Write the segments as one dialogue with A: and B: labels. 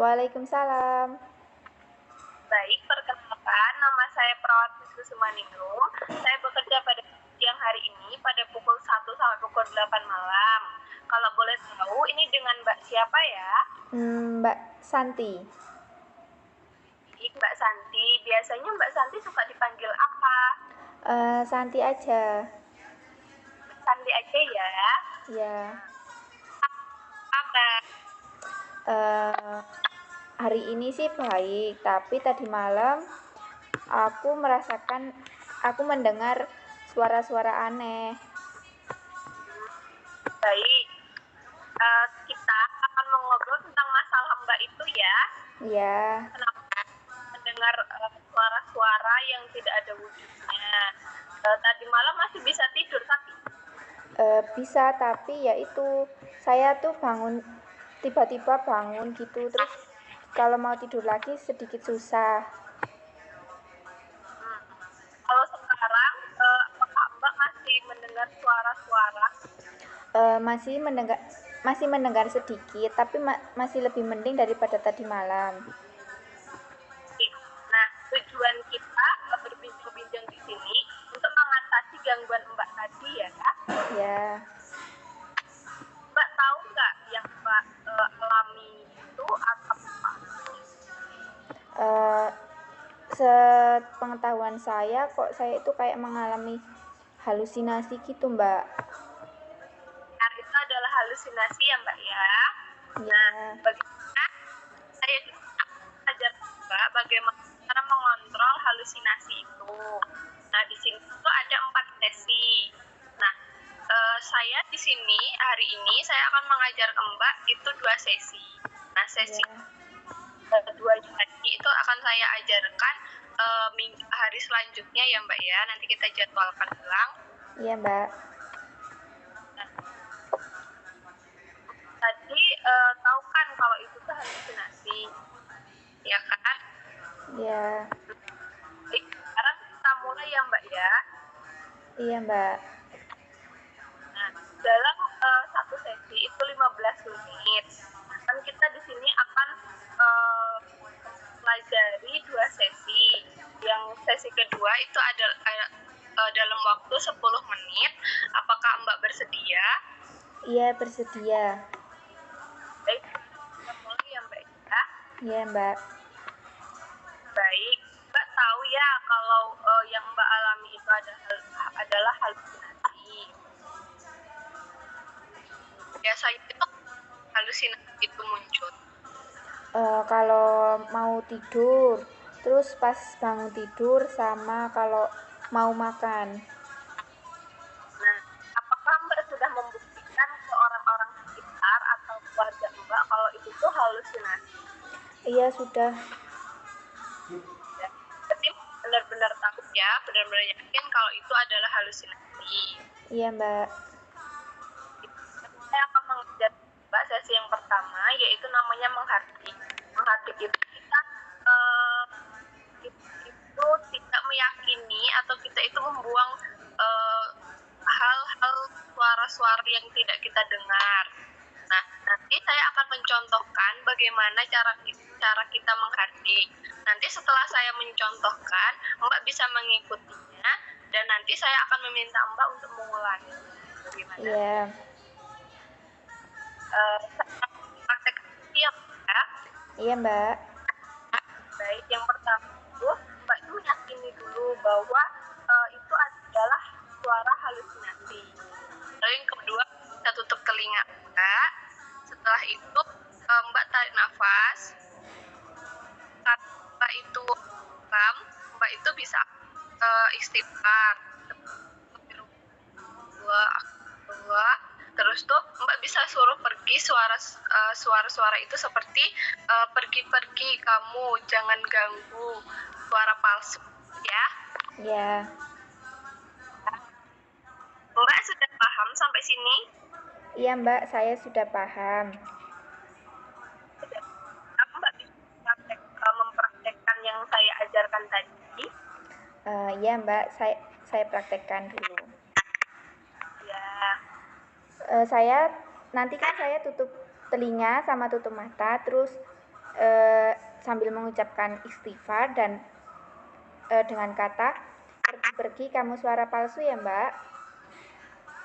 A: Waalaikumsalam.
B: Baik, perkenalkan, nama saya Perawat Susumaningrum. Saya bekerja pada siang hari ini pada pukul 1 sampai pukul 8 malam. Kalau boleh tahu, ini dengan Mbak siapa ya?
A: Mbak Santi.
B: Baik, Mbak Santi. Biasanya Mbak Santi suka dipanggil apa?
A: Santi aja.
B: Santi aja ya.
A: Ya.
B: Apa?
A: Hari ini sih baik, tapi tadi malam aku mendengar suara-suara aneh.
B: Baik, kita akan mengobrol tentang masalah Mbak itu ya.
A: Ya.
B: Kenapa mendengar suara-suara yang tidak ada wujudnya? Tadi malam masih bisa tidur tapi?
A: Bisa, tapi ya itu saya tuh tiba-tiba bangun gitu, terus kalau mau tidur lagi sedikit susah.
B: Kalau sekarang, apakah Mbak masih mendengar suara-suara?
A: Masih mendengar sedikit, tapi masih lebih mending daripada tadi malam.
B: Nah, tujuan kita berbincang-bincang di sini untuk mengatasi gangguan Mbak tadi ya.
A: Ya.
B: Mbak tahu nggak yang Mbak alami itu apa?
A: Sepengetahuan saya kok saya itu kayak mengalami halusinasi gitu, Mbak.
B: Nah, itu adalah halusinasi ya Mbak ya.
A: Ya.
B: Bagaimana saya ajar Mbak bagaimana cara mengontrol halusinasi itu. Nah, di sini tuh ada 4 sesi. Nah, saya di sini hari ini saya akan mengajar ke Mbak itu 2 sesi. Nah, sesi kedua tadi itu akan saya ajarkan hari selanjutnya ya Mbak ya. Nanti kita jadwalkan ulang.
A: Iya Mbak.
B: Nah, tadi tahu kan kalau itu tuh halusinasi, ya kan?
A: Iya.
B: Sekarang kita mulai ya Mbak ya.
A: Iya Mbak.
B: Nah, dalam satu sesi itu 15 menit. Kan kita di sini akan pelajari 2 sesi. Yang sesi kedua itu ada dalam waktu 10 menit. Apakah Mbak bersedia?
A: Iya, bersedia.
B: Baik, kita mulai ya Mbak ya.
A: Iya Mbak.
B: Baik, Mbak tahu ya kalau yang Mbak alami itu adalah halusinasi. Biasanya itu halusinasi itu muncul
A: kalau mau tidur, terus pas bangun tidur, sama kalau mau makan.
B: Nah, apakah Mbak sudah membuktikan ke orang-orang sekitar atau keluarga Mbak kalau itu tuh halusinasi?
A: Iya, sudah.
B: Ya, berarti benar-benar takut ya, benar-benar yakin kalau itu adalah halusinasi.
A: Iya Mbak.
B: Saya akan mengajar Mbak sesi yang pertama, yaitu namanya menghardik. Menghardik itu kita itu tidak meyakini atau kita itu membuang hal-hal suara-suara yang tidak kita dengar. Nah, nanti saya akan mencontohkan bagaimana cara kita menghardik. Nanti setelah saya mencontohkan, Mbak bisa mengikutinya dan nanti saya akan meminta Mbak untuk mengulangi. Bagaimana?
A: Iya.
B: Praktek ya, Mbak.
A: Iya Mbak.
B: Baik, yang pertama itu Mbak itu meyakini dulu bahwa itu adalah suara halusinasi. Lalu yang kedua, kita tutup telinga Mbak. Setelah itu Mbak tarik nafas. Saat Mbak itu Mbak itu bisa istighfar. Dua, terus tuh Mbak bisa suruh pergi suara-suara itu seperti pergi-pergi kamu, jangan ganggu, suara palsu ya.
A: Ya.
B: Mbak sudah paham sampai sini?
A: Iya Mbak, saya sudah paham.
B: Mbak bisa mempraktekkan yang saya ajarkan tadi?
A: Iya Mbak, saya praktekkan dulu.
B: Ya.
A: Nanti kan saya tutup telinga sama tutup mata, terus sambil mengucapkan istighfar dan dengan kata pergi-pergi kamu suara palsu ya Mbak.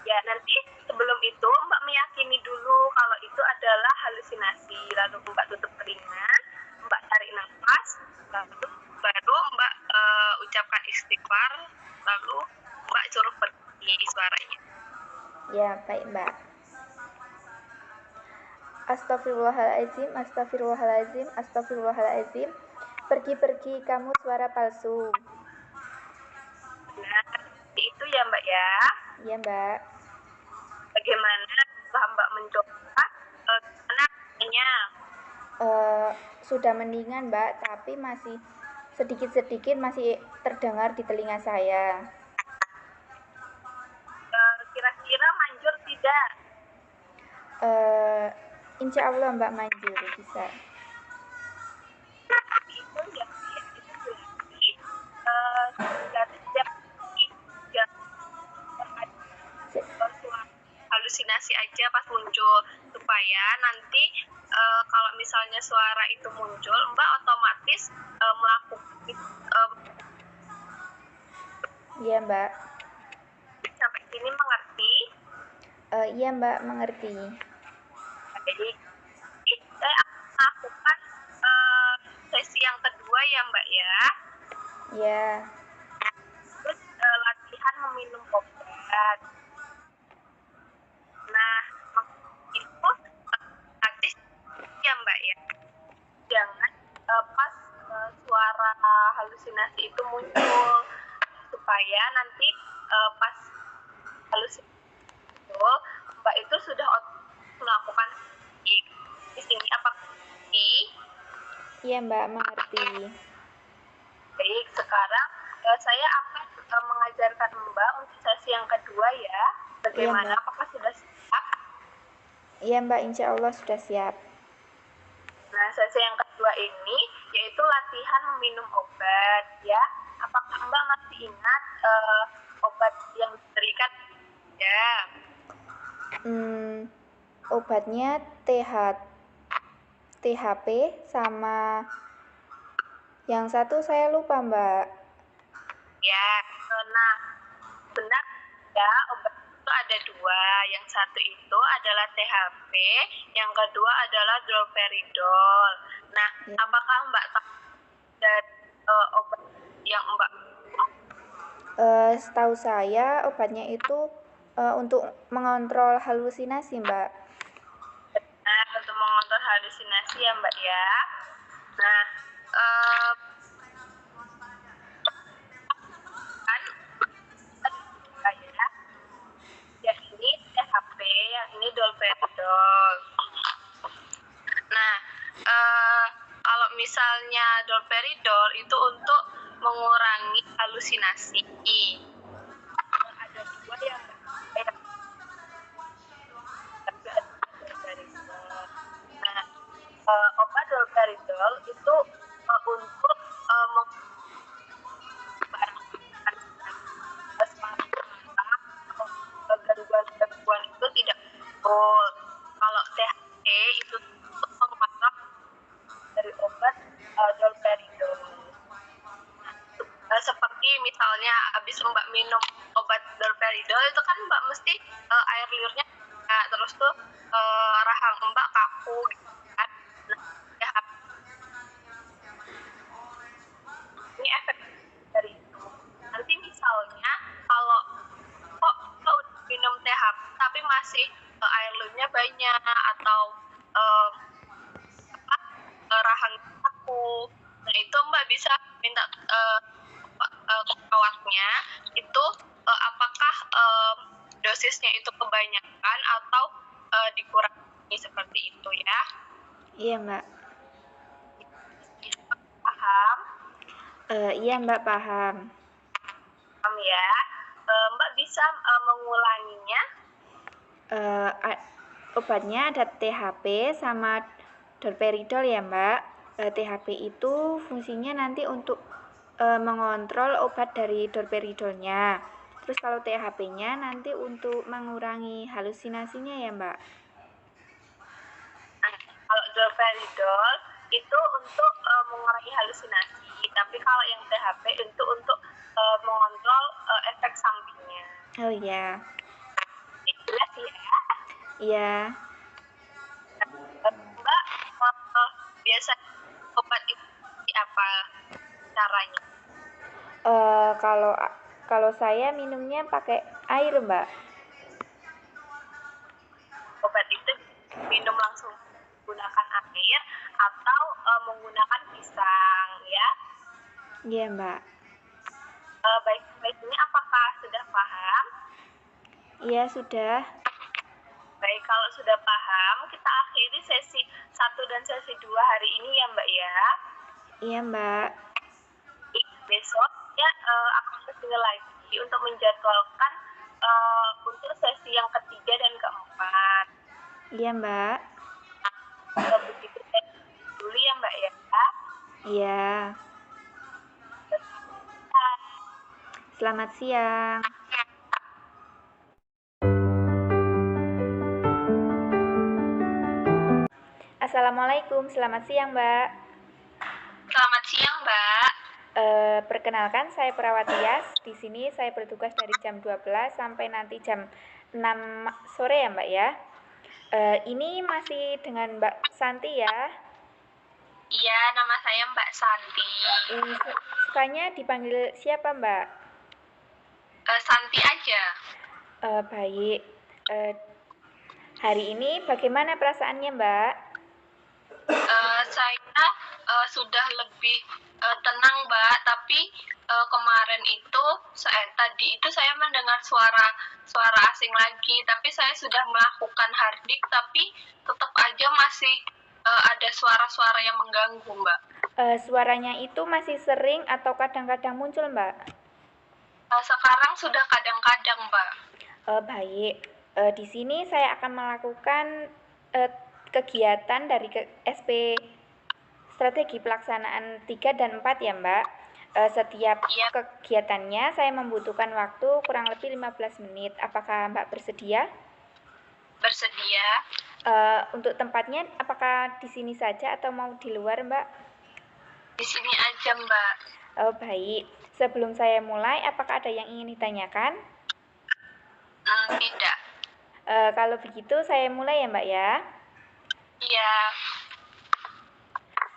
B: Ya, nanti sebelum itu Mbak meyakini dulu kalau itu adalah halusinasi. Lalu Mbak tutup telinga, Mbak tarik nafas, lalu baru Mbak ucapkan istighfar, lalu Mbak suruh pergi suaranya.
A: Ya, baik Mbak. Astagfirullahaladzim, astagfirullahaladzim, astagfirullahaladzim. Pergi-pergi kamu suara palsu.
B: Nah, seperti itu ya Mbak ya.
A: Iya Mbak.
B: Bagaimana setelah Mbak mencoba, gimana rasanya?
A: Sudah mendingan Mbak, tapi masih sedikit-sedikit masih terdengar di telinga saya.
B: Kira-kira manjur tidak?
A: Insya Allah Mbak manjur bisa.
B: Itu ya, itu berarti setiap halusinasi aja pas muncul, supaya nanti kalau misalnya suara itu muncul, Mbak otomatis melakukan
A: Iya Mbak.
B: sampai sini mengerti?
A: Iya Mbak mengerti.
B: Jadi saya akan melakukan sesi yang kedua ya Mbak ya.
A: Ya.
B: Terus latihan meminum obat. Nah, itu gratis ya Mbak ya. Jangan pas suara halusinasi itu muncul, supaya nanti pas halusinasi itu Mbak itu sudah melakukan di sini apa sih?
A: Iya Mbak mengerti.
B: Baik, sekarang saya akan mengajarkan Mbak untuk sesi yang kedua ya. Bagaimana?
A: Iya,
B: apakah sudah siap?
A: Iya Mbak, insya Allah sudah siap.
B: Nah, sesi yang kedua ini yaitu latihan meminum obat ya. Apakah Mbak masih ingat obat yang diberikan? Ya.
A: Obatnya THP sama yang satu saya lupa Mbak.
B: Ya, nah benar ya, obat itu ada dua. Yang satu itu adalah THP, yang kedua adalah droperidol. Nah,
A: Ya.
B: apakah Mbak tahu dari obat yang Mbak?
A: Setahu saya obatnya itu untuk mengontrol halusinasi Mbak.
B: Nah, untuk mengontrol halusinasi ya Mbak ya. Nah, yang ini THP, yang ini droperidol. Nah, kalau misalnya droperidol itu untuk mengurangi halusinasi. Ada dua yang obat droperidol itu untuk gangguan-gangguan itu tidak betul. Kalau THC itu untuk mengontrol dari obat droperidol. Seperti misalnya habis Mbak minum obat droperidol itu kan Mbak mesti air liurnya terus tuh rahang Mbak kaku gitu kan. Nah, ini efek dari itu. Nanti misalnya kalau kok udah minum THP tapi masih air liurnya banyak atau rahang kaku, nah itu Mbak bisa minta perawatnya itu apakah dosisnya itu kebanyakan atau dikurangi seperti itu ya.
A: Iya Mbak.
B: Paham?
A: Iya Mbak paham.
B: Paham ya. Mbak bisa mengulanginya.
A: Obatnya ada THP sama droperidol ya Mbak. THP itu fungsinya nanti untuk mengontrol obat dari droperidolnya. Terus kalau THP-nya nanti untuk mengurangi halusinasinya ya Mbak.
B: Nah, kalau droperidol itu untuk mengurangi halusinasi, tapi kalau yang THP itu untuk mengontrol efek sampingnya.
A: Oh iya.
B: Jelas sih ya.
A: Iya.
B: Mbak, biasa obat itu seperti apa caranya?
A: Kalau saya minumnya pakai air, Mbak.
B: Obat itu minum langsung menggunakan air atau menggunakan pisang ya?
A: Iya, Mbak.
B: Baik, ini apakah sudah paham?
A: Iya, sudah.
B: Baik, kalau sudah paham, kita akhiri sesi 1 dan sesi 2 hari ini ya Mbak ya.
A: Iya, Mbak.
B: Besok ya akan kesini lagi untuk menjadwalkan untuk sesi yang ketiga dan keempat.
A: Iya, Mbak.
B: Begitu dulu ya Mbak ya.
A: Iya. Selamat siang. Assalamualaikum, selamat siang, Mbak.
B: Selamat siang Mbak.
A: Perkenalkan, saya Perawat Tias. Di sini saya bertugas dari jam 12 sampai nanti jam 6 sore ya, Mbak ya. Ini masih dengan Mbak Santi ya.
B: Iya, nama saya Mbak Santi.
A: Sukanya dipanggil siapa, Mbak?
B: Santi aja.
A: Baik. Hari ini bagaimana perasaannya, Mbak?
B: Saya sudah lebih tenang Mbak, tapi kemarin itu tadi itu saya mendengar suara asing lagi, tapi saya sudah melakukan hardik tapi tetap aja masih ada suara-suara yang mengganggu Mbak.
A: Suaranya itu masih sering atau kadang-kadang muncul, Mbak?
B: Sekarang sudah kadang-kadang Mbak.
A: Baik. Di sini saya akan melakukan kegiatan dari SP strategi pelaksanaan 3 dan 4 ya, Mbak. Setiap kegiatannya saya membutuhkan waktu kurang lebih 15 menit. Apakah Mbak bersedia?
B: Bersedia.
A: Untuk tempatnya apakah di sini saja atau mau di luar, Mbak?
B: Di sini aja, Mbak.
A: Oh, baik. Sebelum saya mulai, apakah ada yang ingin ditanyakan?
B: Tidak.
A: Kalau begitu saya mulai ya, Mbak ya?
B: Iya.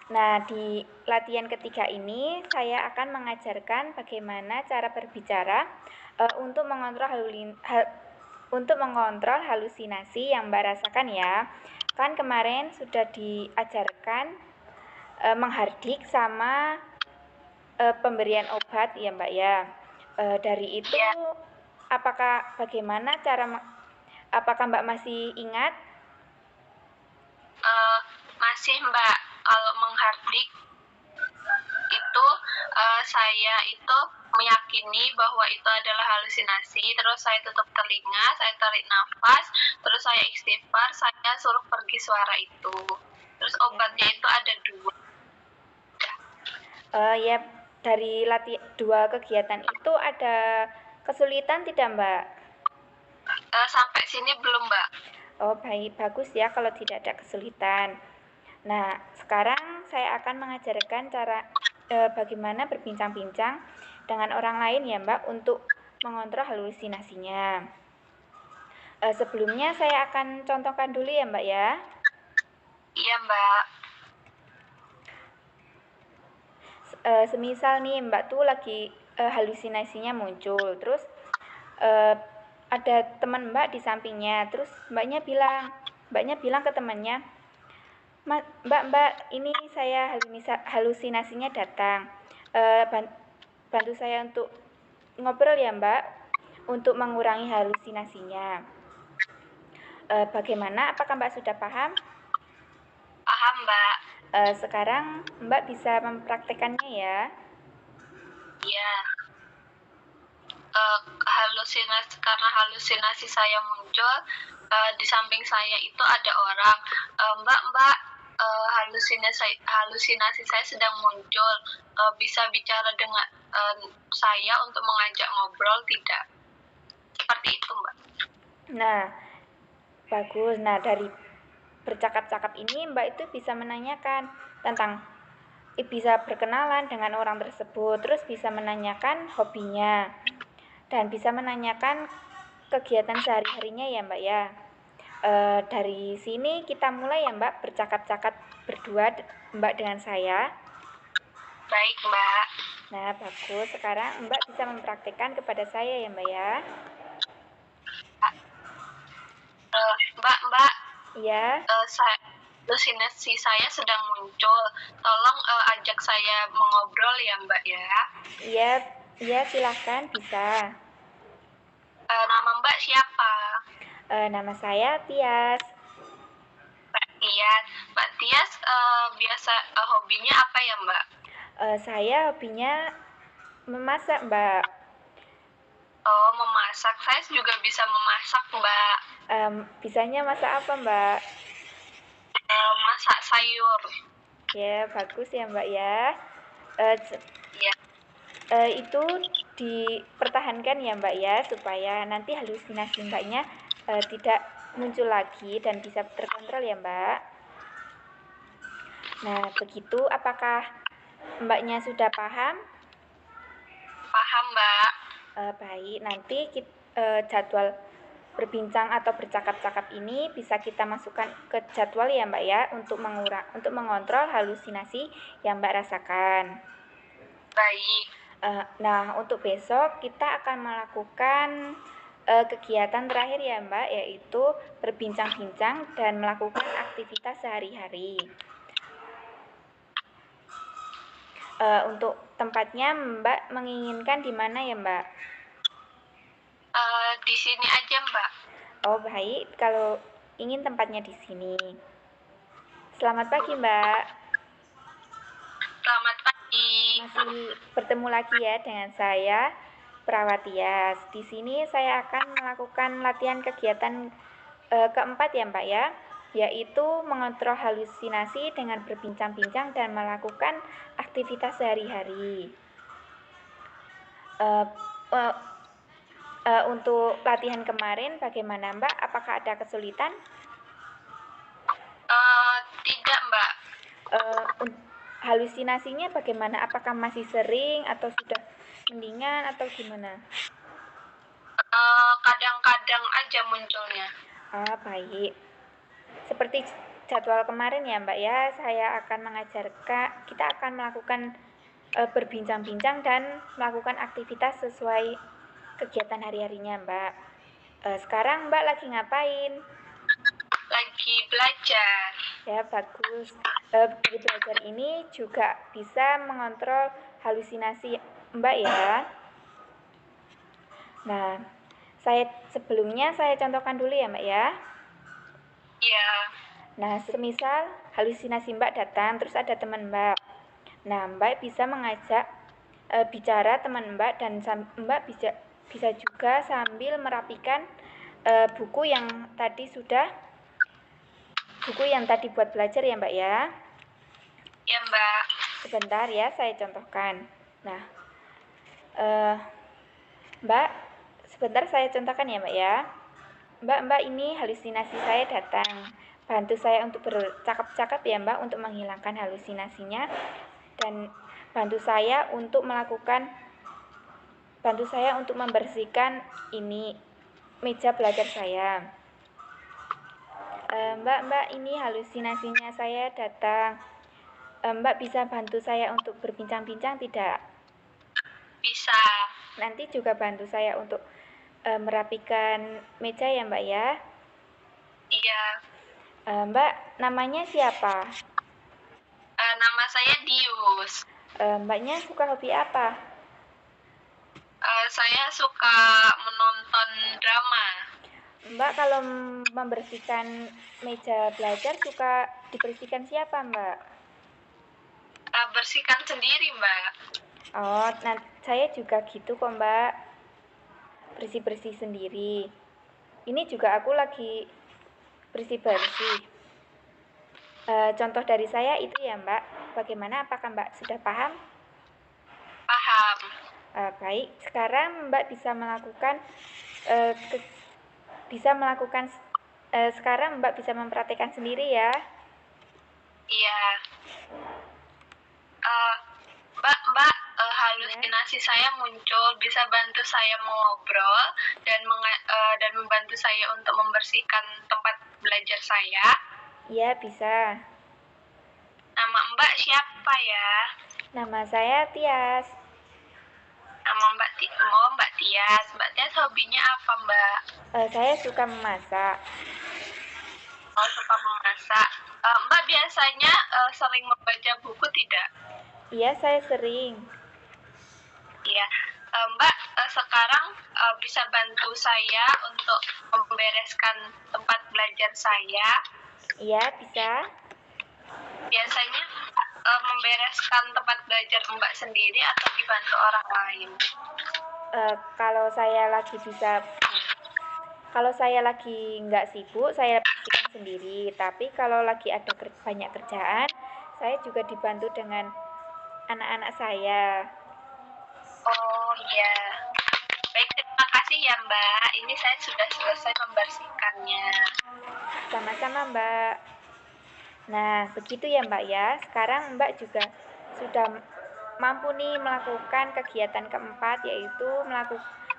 A: Nah, di latihan ketiga ini saya akan mengajarkan bagaimana cara berbicara untuk mengontrol halusinasi yang Mbak rasakan ya. Kan kemarin sudah diajarkan menghardik sama pemberian obat ya, Mbak ya. Dari itu bagaimana apakah Mbak masih ingat?
B: Masih Mbak. Kalau menghardik itu saya itu meyakini bahwa itu adalah halusinasi, terus saya tutup telinga, saya tarik nafas, terus saya istighfar, saya suruh pergi suara itu. Terus obatnya itu ada 2.
A: Ya, dari dua kegiatan itu ada kesulitan tidak, Mbak?
B: Sampai sini belum, Mbak.
A: Oh, baik, bagus ya kalau tidak ada kesulitan. Nah, sekarang saya akan mengajarkan cara bagaimana berbincang-bincang dengan orang lain ya, Mbak, untuk mengontrol halusinasinya. Sebelumnya saya akan contohkan dulu ya, Mbak ya.
B: Iya, Mbak.
A: Semisal nih Mbak tuh lagi halusinasinya muncul, terus ada teman Mbak di sampingnya, terus Mbaknya bilang ke temannya, Mbak, ini saya halusinasinya datang. Bantu saya untuk ngobrol ya, Mbak, untuk mengurangi halusinasinya. Bagaimana? Apakah Mbak sudah paham?
B: Paham, Mbak.
A: Sekarang Mbak bisa mempraktekannya ya.
B: Iya. Karena halusinasi saya muncul, di samping saya itu ada orang, Mbak, halusinasi saya sedang muncul, bisa bicara dengan saya untuk mengajak ngobrol tidak? Seperti itu, Mbak.
A: Nah, bagus. Nah, dari bercakap-cakap ini Mbak itu bisa menanyakan, tentang bisa berkenalan dengan orang tersebut, terus bisa menanyakan hobinya, dan bisa menanyakan kegiatan sehari-harinya ya Mbak ya. Dari sini kita mulai ya Mbak, bercakap-cakap berdua Mbak dengan saya.
B: Baik, Mbak.
A: Nah, bagus. Sekarang Mbak bisa mempraktikkan kepada saya ya Mbak ya.
B: Mbak,
A: Iya.
B: Halusinasi saya sedang muncul. Tolong ajak saya mengobrol ya, Mbak ya.
A: Iya, iya silahkan bisa.
B: Nama Mbak siapa?
A: Nama saya Tias.
B: Mbak Tias. Mbak Tias biasa hobinya apa ya, Mbak?
A: Saya hobinya memasak, Mbak.
B: Oh, memasak. Saya juga bisa memasak, Mbak.
A: Bisanya masak apa, Mbak?
B: Masak sayur.
A: Ya, bagus ya, Mbak ya.
B: Ya.
A: Itu dipertahankan ya, Mbak ya, supaya nanti halusinasi Mbaknya tidak muncul lagi dan bisa terkontrol ya, Mbak. Nah, begitu apakah Mbaknya sudah paham?
B: Paham, Mbak.
A: Baik, nanti jadwal berbincang atau bercakap-cakap ini bisa kita masukkan ke jadwal ya Mbak ya, untuk mengontrol halusinasi yang Mbak rasakan.
B: Baik.
A: Nah, untuk besok kita akan melakukan kegiatan terakhir ya Mbak, yaitu berbincang-bincang dan melakukan aktivitas sehari-hari. Untuk tempatnya Mbak menginginkan di mana ya Mbak?
B: Di sini aja, Mbak.
A: Oh baik, kalau ingin tempatnya di sini. Selamat pagi Mbak.
B: Selamat pagi.
A: Masih bertemu lagi ya dengan saya, Perawat Tias. Di sini saya akan melakukan latihan kegiatan keempat ya Mbak ya, yaitu mengontrol halusinasi dengan berbincang-bincang dan melakukan aktivitas sehari-hari. Untuk latihan kemarin bagaimana Mbak? Apakah ada kesulitan?
B: Tidak, Mbak.
A: Halusinasinya bagaimana? Apakah masih sering atau sudah mendingan atau gimana?
B: Kadang-kadang aja munculnya.
A: Baik. Seperti jadwal kemarin ya Mbak ya, saya akan kita akan melakukan berbincang-bincang dan melakukan aktivitas sesuai kegiatan hari-harinya Mbak. Sekarang Mbak lagi ngapain?
B: Lagi belajar.
A: Ya, bagus. Dari belajar ini juga bisa mengontrol halusinasi Mbak ya. Nah, sebelumnya saya contohkan dulu ya Mbak ya.
B: Iya.
A: Nah, semisal halusinasi Mbak datang, terus ada teman Mbak. Nah, Mbak bisa mengajak bicara teman Mbak, dan Mbak bisa juga sambil merapikan buku yang tadi buat belajar ya Mbak ya.
B: Ya Mbak.
A: Sebentar ya, saya contohkan. Nah, Mbak, sebentar saya contohkan ya Mbak ya. Mbak ini halusinasi saya datang. Bantu saya untuk bercakap-cakap ya Mbak, untuk menghilangkan halusinasinya, dan bantu saya untuk membersihkan meja belajar saya. Mbak ini halusinasinya saya datang. Mbak bisa bantu saya untuk berbincang-bincang tidak?
B: Bisa.
A: Nanti juga bantu saya untuk merapikan meja ya Mbak ya.
B: Iya.
A: Mbak namanya siapa?
B: Nama saya Dius.
A: Mbaknya suka hobi apa?
B: Saya suka menonton drama.
A: Mbak kalau membersihkan meja belajar suka dibersihkan siapa Mbak?
B: Bersihkan sendiri Mbak.
A: Oh, saya juga gitu kok Mbak, bersih-bersih sendiri. Ini juga aku lagi bersih-bersih. Contoh dari saya itu ya Mbak. Bagaimana, apakah Mbak sudah paham?
B: Paham.
A: Baik, sekarang Mbak bisa melakukan sekarang Mbak bisa mempraktekkan sendiri ya.
B: Iya. Eh, Mbak, halusinasi saya muncul, bisa bantu saya mengobrol dan membantu saya untuk membersihkan tempat belajar saya.
A: Iya, bisa.
B: Nama Mbak siapa ya?
A: Nama saya Tias.
B: Nama Mbak Tias. Mbak Tias hobinya apa, Mbak?
A: Saya suka memasak.
B: Oh, suka memasak. Mbak biasanya sering membaca buku tidak?
A: Iya, saya sering.
B: Iya. Mbak sekarang bisa bantu saya untuk membereskan tempat belajar saya.
A: Iya, bisa.
B: Biasanya membereskan tempat belajar Mbak sendiri atau dibantu orang lain?
A: Kalau saya lagi nggak sibuk, saya bersihkan sendiri. Tapi kalau lagi ada banyak kerjaan, saya juga dibantu dengan anak-anak saya.
B: Oh iya. Baik, terima kasih ya Mbak. Ini saya sudah selesai membersihkannya.
A: Sama-sama, Mbak. Nah, begitu ya, Mbak ya. Sekarang Mbak juga sudah mampu nih melakukan kegiatan keempat, yaitu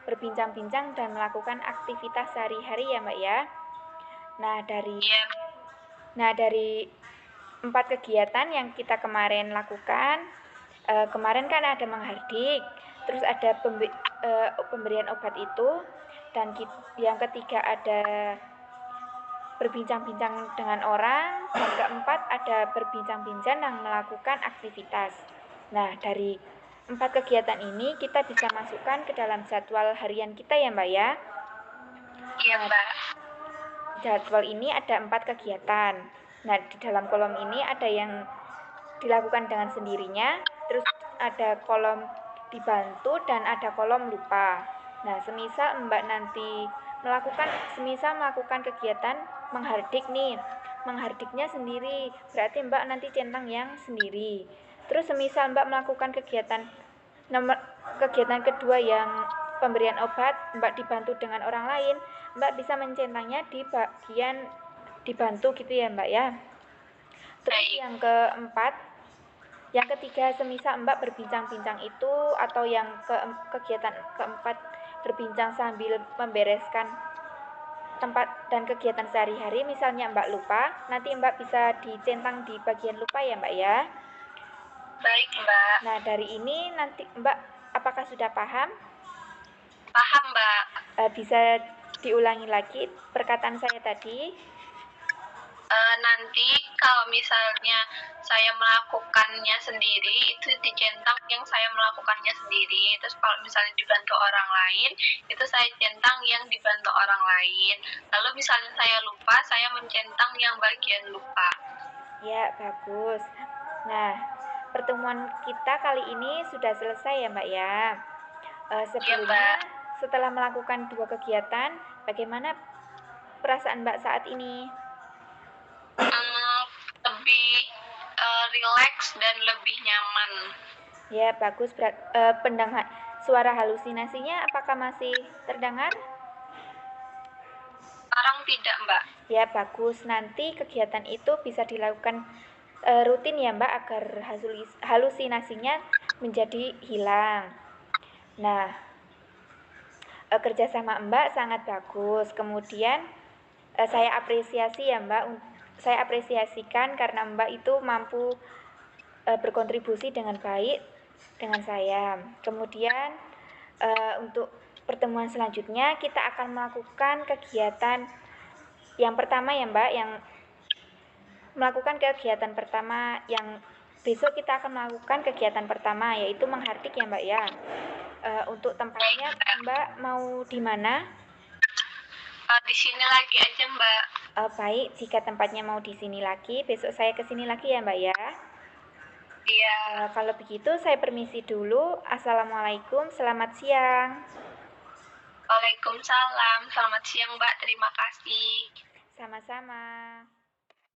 A: berbincang-bincang dan melakukan aktivitas sehari-hari ya, Mbak ya. Nah,
B: Iya.
A: dari 4 kegiatan yang kita kemarin lakukan, kemarin kan ada menghardik, terus ada pemberian obat itu, dan yang ketiga ada berbincang-bincang dengan orang, dan keempat ada berbincang-bincang dan melakukan aktivitas. Nah, dari 4 kegiatan ini kita bisa masukkan ke dalam jadwal harian kita ya, Mbak ya.
B: Iya, Mbak.
A: Jadwal ini ada 4 kegiatan. Nah, di dalam kolom ini ada yang dilakukan dengan sendirinya, terus ada kolom dibantu dan ada kolom lupa. Nah, semisal Mbak nanti melakukan kegiatan menghardik nih, menghardiknya sendiri, berarti Mbak nanti centang yang sendiri. Terus semisal Mbak melakukan kegiatan kedua yang pemberian obat, Mbak dibantu dengan orang lain, Mbak bisa mencentangnya di bagian dibantu gitu ya, Mbak ya. Terus yang ketiga, semisal Mbak berbincang-bincang itu, atau yang kegiatan keempat berbincang sambil membereskan tempat dan kegiatan sehari-hari, misalnya Mbak lupa, nanti Mbak bisa dicentang di bagian lupa ya, Mbak ya.
B: Baik, Mbak.
A: Nah, dari ini nanti Mbak apakah sudah paham?
B: Paham, Mbak.
A: Bisa diulangi lagi perkataan saya tadi.
B: Nanti kalau misalnya saya melakukannya sendiri, itu dicentang yang saya melakukannya sendiri. Terus kalau misalnya dibantu orang lain, itu saya centang yang dibantu orang lain. Lalu misalnya saya lupa, saya mencentang yang bagian lupa.
A: Ya, bagus. Nah, pertemuan kita kali ini sudah selesai ya, Mbak ya. Sebelumnya, setelah melakukan 2 kegiatan, bagaimana perasaan Mbak saat ini?
B: Lebih rileks dan lebih nyaman.
A: Ya, bagus. Suara halusinasinya apakah masih terdengar?
B: Sekarang tidak, Mbak.
A: Ya, bagus. Nanti kegiatan itu bisa dilakukan rutin ya, Mbak, agar halusinasinya menjadi hilang. Nah, kerjasama Mbak sangat bagus. Kemudian saya apresiasi ya, Mbak. Saya apresiasikan karena Mbak itu mampu berkontribusi dengan baik dengan saya. Kemudian untuk pertemuan selanjutnya kita akan melakukan kegiatan yang pertama ya, Mbak, besok kita akan melakukan kegiatan pertama, yaitu menghardik ya, Mbak ya. Untuk tempatnya Mbak mau di mana?
B: Di sini lagi aja, Mbak.
A: Baik, jika tempatnya mau di sini lagi, besok saya ke sini lagi ya, Mbak ya.
B: Iya.
A: Kalau begitu saya permisi dulu. Assalamualaikum, selamat siang.
B: Waalaikumsalam, selamat siang Mbak, terima kasih.
A: Sama-sama.